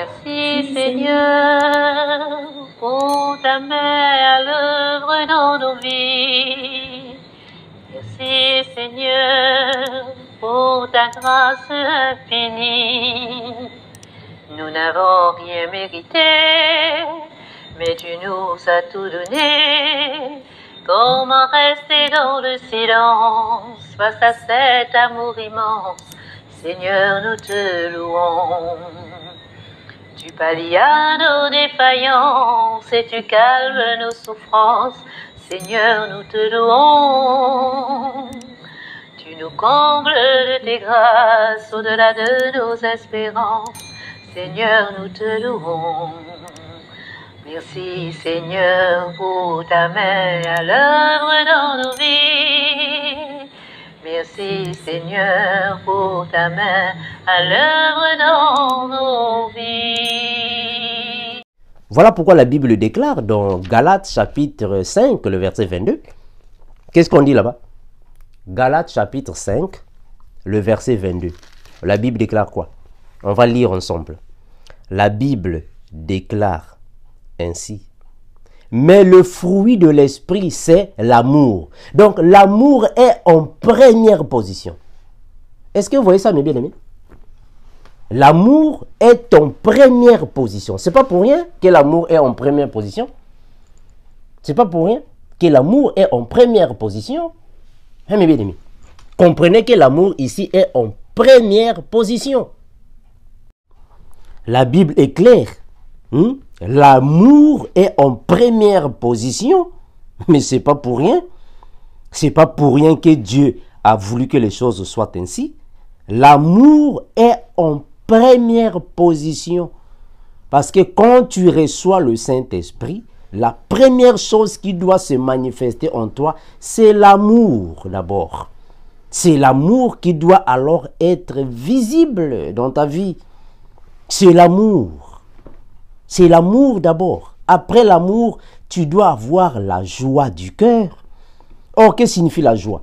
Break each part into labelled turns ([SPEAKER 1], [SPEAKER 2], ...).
[SPEAKER 1] Merci Seigneur pour ta main à l'œuvre dans nos vies. Merci Seigneur pour ta grâce infinie. Nous n'avons rien mérité, mais tu nous as tout donné. Comment rester dans le silence face à cet amour immense? Seigneur, nous te louons. Tu pallies à nos défaillances et tu calmes nos souffrances. Seigneur, nous te louons. Tu nous combles de tes grâces au-delà de nos espérances. Seigneur, nous te louons. Merci Seigneur pour ta main à l'œuvre dans nos vies. Merci Seigneur pour ta main à l'œuvre dans nos vies.
[SPEAKER 2] Voilà pourquoi la Bible déclare dans Galates chapitre 5, le verset 22. Qu'est-ce qu'on dit là-bas? Galates chapitre 5, le verset 22. La Bible déclare quoi? On va lire ensemble. La Bible déclare ainsi. Mais le fruit de l'esprit, c'est l'amour. Donc, l'amour est en première position. Est-ce que vous voyez ça, mes bien-aimés? L'amour est en première position. C'est pas pour rien que l'amour est en première position. C'est pas pour rien que l'amour est en première position. Hein, mes bien-aimés? Comprenez que l'amour ici est en première position. La Bible est claire. L'amour est en première position, mais c'est pas pour rien. C'est pas pour rien que Dieu a voulu que les choses soient ainsi. L'amour est en première position. Parce que quand tu reçois le Saint-Esprit, la première chose qui doit se manifester en toi, c'est l'amour d'abord. C'est l'amour qui doit alors être visible dans ta vie. C'est l'amour. C'est l'amour d'abord. Après l'amour, tu dois avoir la joie du cœur. Or, que signifie la joie?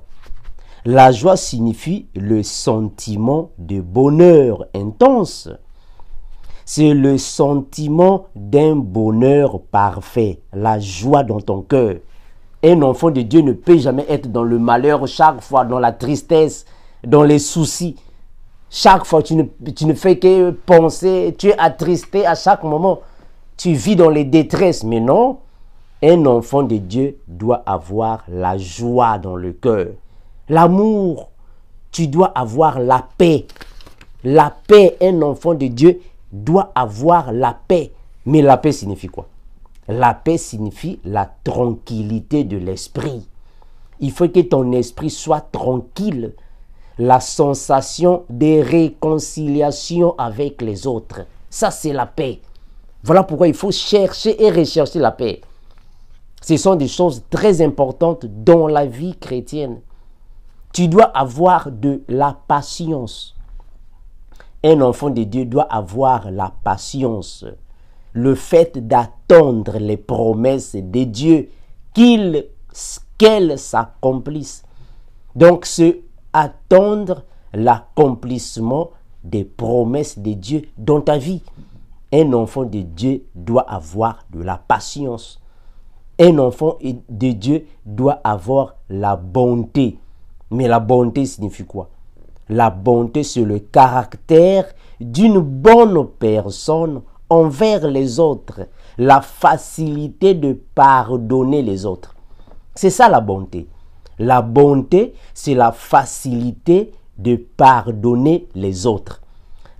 [SPEAKER 2] La joie signifie le sentiment de bonheur intense. C'est le sentiment d'un bonheur parfait. La joie dans ton cœur. Un enfant de Dieu ne peut jamais être dans le malheur chaque fois, dans la tristesse, dans les soucis. Chaque fois, tu ne fais que penser, tu es attristé à chaque moment. Tu vis dans les détresses, mais non. Un enfant de Dieu doit avoir la joie dans le cœur. L'amour, tu dois avoir la paix. La paix, un enfant de Dieu doit avoir la paix. Mais la paix signifie quoi? La paix signifie la tranquillité de l'esprit. Il faut que ton esprit soit tranquille. La sensation de réconciliation avec les autres. Ça, c'est la paix. Voilà pourquoi il faut chercher et rechercher la paix. Ce sont des choses très importantes dans la vie chrétienne. Tu dois avoir de la patience. Un enfant de Dieu doit avoir la patience. Le fait d'attendre les promesses de Dieu, qu'elles s'accomplissent. Donc, attendre l'accomplissement des promesses de Dieu dans ta vie. Un enfant de Dieu doit avoir de la patience. Un enfant de Dieu doit avoir la bonté. Mais la bonté signifie quoi? La bonté, c'est le caractère d'une bonne personne envers les autres. La facilité de pardonner les autres. C'est ça la bonté. La bonté, c'est la facilité de pardonner les autres.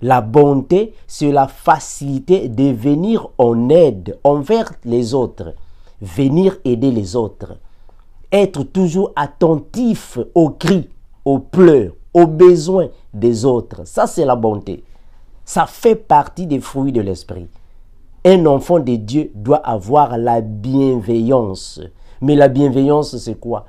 [SPEAKER 2] La bonté, c'est la facilité de venir en aide envers les autres. Venir aider les autres. Être toujours attentif aux cris, aux pleurs, aux besoins des autres. Ça, c'est la bonté. Ça fait partie des fruits de l'esprit. Un enfant de Dieu doit avoir la bienveillance. Mais la bienveillance, c'est quoi?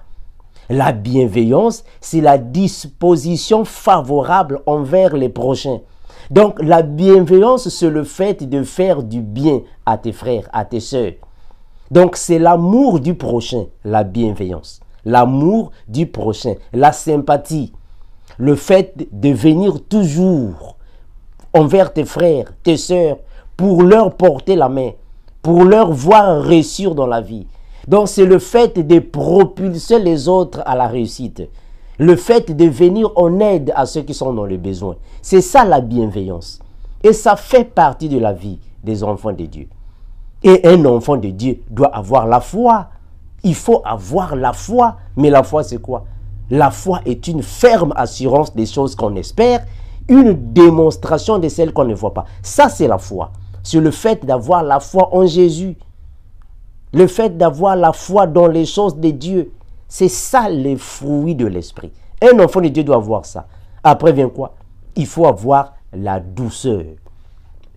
[SPEAKER 2] La bienveillance, c'est la disposition favorable envers les prochains. Donc, la bienveillance, c'est le fait de faire du bien à tes frères, à tes sœurs. Donc, c'est l'amour du prochain, la bienveillance. L'amour du prochain, la sympathie. Le fait de venir toujours envers tes frères, tes sœurs, pour leur porter la main, pour leur voir réussir dans la vie. Donc c'est le fait de propulser les autres à la réussite. Le fait de venir en aide à ceux qui sont dans le besoin. C'est ça la bienveillance. Et ça fait partie de la vie des enfants de Dieu. Et un enfant de Dieu doit avoir la foi. Il faut avoir la foi. Mais la foi, c'est quoi? La foi est une ferme assurance des choses qu'on espère, une démonstration de celles qu'on ne voit pas. Ça, c'est la foi. C'est le fait d'avoir la foi en Jésus. Le fait d'avoir la foi dans les choses de Dieu. C'est ça les fruits de l'esprit. Un enfant de Dieu doit avoir ça. Après vient quoi? Il faut avoir la douceur.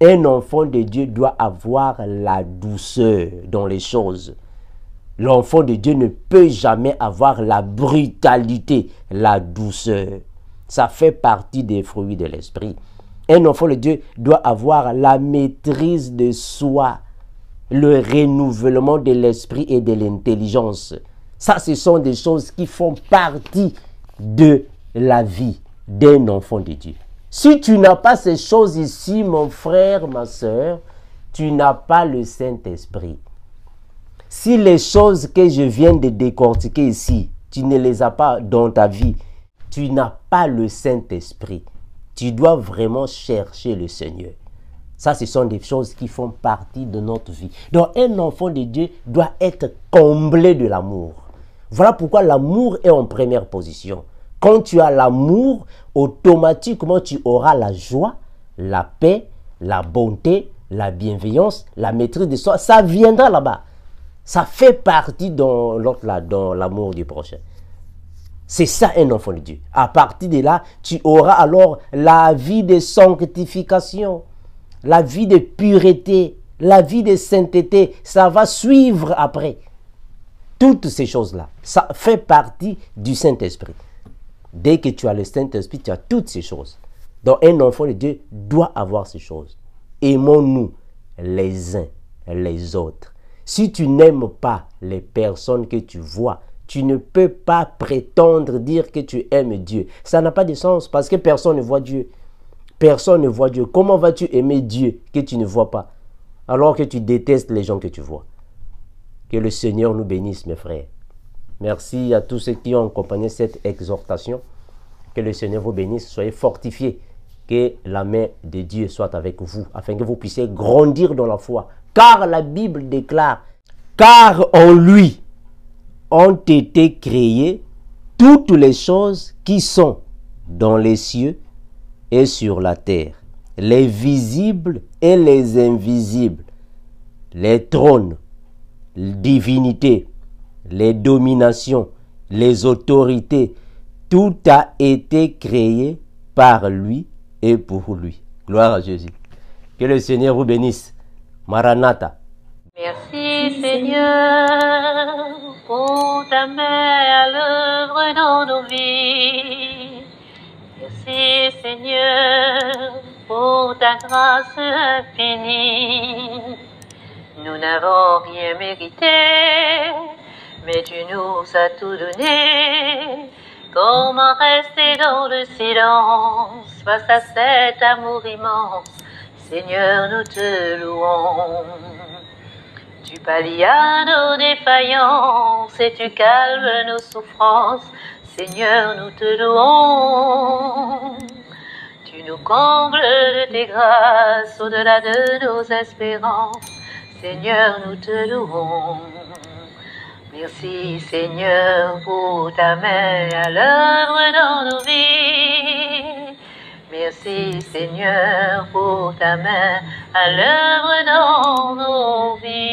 [SPEAKER 2] Un enfant de Dieu doit avoir la douceur dans les choses. L'enfant de Dieu ne peut jamais avoir la brutalité, la douceur. Ça fait partie des fruits de l'esprit. Un enfant de Dieu doit avoir la maîtrise de soi, le renouvellement de l'esprit et de l'intelligence. Ça, ce sont des choses qui font partie de la vie d'un enfant de Dieu. Si tu n'as pas ces choses ici, mon frère, ma soeur, tu n'as pas le Saint-Esprit. Si les choses que je viens de décortiquer ici, tu ne les as pas dans ta vie, tu n'as pas le Saint-Esprit. Tu dois vraiment chercher le Seigneur. Ça, ce sont des choses qui font partie de notre vie. Donc, un enfant de Dieu doit être comblé de l'amour. Voilà pourquoi l'amour est en première position. Quand tu as l'amour, automatiquement tu auras la joie, la paix, la bonté, la bienveillance, la maîtrise de soi. Ça viendra là-bas. Ça fait partie dans l'amour du prochain. C'est ça un enfant de Dieu. À partir de là, tu auras alors la vie de sanctification, la vie de pureté, la vie de sainteté. Ça va suivre après. Toutes ces choses-là, ça fait partie du Saint-Esprit. Dès que tu as le Saint-Esprit, tu as toutes ces choses. Donc un enfant de Dieu doit avoir ces choses. Aimons-nous les uns les autres. Si tu n'aimes pas les personnes que tu vois, tu ne peux pas prétendre dire que tu aimes Dieu. Ça n'a pas de sens parce que personne ne voit Dieu. Personne ne voit Dieu. Comment vas-tu aimer Dieu que tu ne vois pas alors que tu détestes les gens que tu vois? Que le Seigneur nous bénisse, mes frères. Merci à tous ceux qui ont accompagné cette exhortation. Que le Seigneur vous bénisse. Soyez fortifiés. Que la main de Dieu soit avec vous, afin que vous puissiez grandir dans la foi. Car la Bible déclare, car en lui ont été créées toutes les choses qui sont dans les cieux et sur la terre, les visibles et les invisibles, les trônes, les divinités, les dominations, les autorités, tout a été créé par lui et pour lui. Gloire à Jésus. Que le Seigneur vous bénisse. Maranatha.
[SPEAKER 1] Merci Seigneur pour ta main à l'œuvre dans nos vies. Merci Seigneur pour ta grâce infinie. Nous n'avons rien mérité, mais tu nous as tout donné. Comment rester dans le silence face à cet amour immense? Seigneur, nous te louons. Tu pallies à nos défaillances et tu calmes nos souffrances. Seigneur, nous te louons. Tu nous combles de tes grâces au-delà de nos espérances. Seigneur, nous te louons. Merci Seigneur pour ta main à l'œuvre dans nos vies. Merci Seigneur pour ta main à l'œuvre dans nos vies.